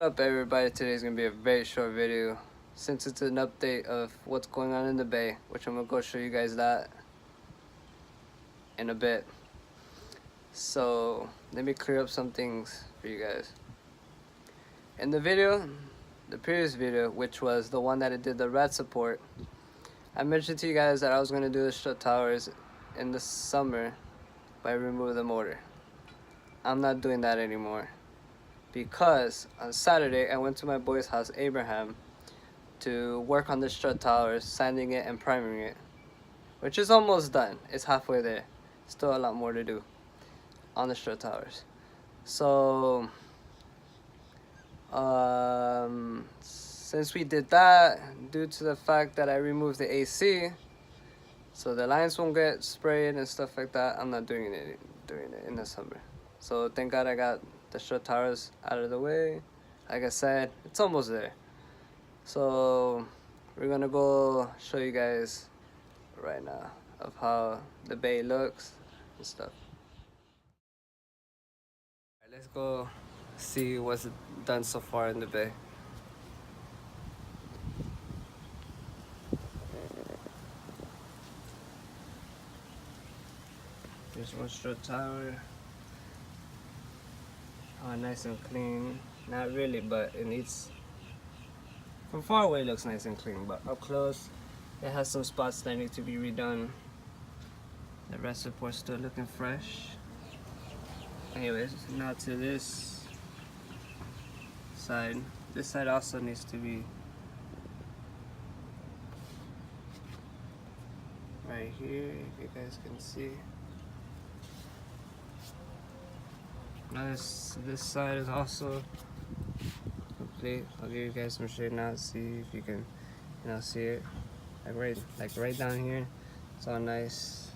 What's up everybody, today's gonna be a very short video since it's an update of what's going on in the bay, which I'm gonna go show you guys that in a bit. So let me clear up some things for you guys. In the previous video, which was the one that I did the rat support, I mentioned to you guys that I was gonna do the strut towers in the summer by removing the motor. I'm not doing that anymore, because on Saturday I went to my boy's house, Abraham, to work on the strut towers, sanding it and priming it, which is almost done. It's halfway there. Still a lot more to do on the strut towers. So since we did that, due to the fact that I removed the AC, so the lines won't get sprayed and stuff like that, I'm not doing it in the summer. So thank God I got the strut towers out of the way. Like I said, it's almost there. So we're gonna go show you guys right now of how the bay looks and stuff. All right, let's go see what's done so far in the bay. There's one strut tower. Oh, nice and clean. Not really, but it needs, from far away it looks nice and clean, but up close it has some spots that need to be redone. The rest support's still looking fresh. Anyways, now to this side. This side also needs to be right here, if you guys can see. Now this side is also complete. I'll give you guys some shade now, see if you can, see it. Like right down here, it's all nice.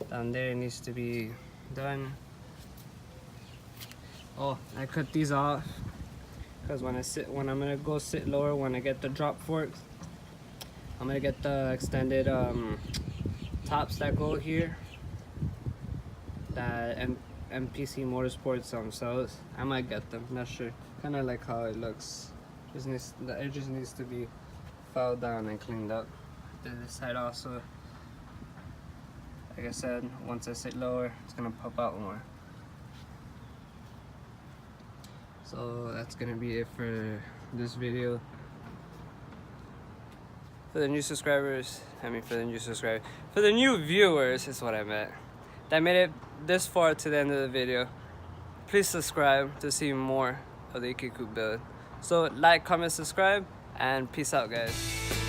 Down there it needs to be done. Oh, I cut these off because when I'm gonna go sit lower, when I get the drop forks, I'm gonna get the extended tops that go here, that MPC Motorsports sells. I might get them, not sure. Kind of like how it looks. The edges needs to be filed down and cleaned up. Then this side also, like I said, once I sit lower, it's gonna pop out more. So that's gonna be it for this video. For the new subscribers, for the new viewers is what I meant, that made it this far to the end of the video, please subscribe to see more of the ekcoupefishy build. So like, comment, subscribe, and peace out guys.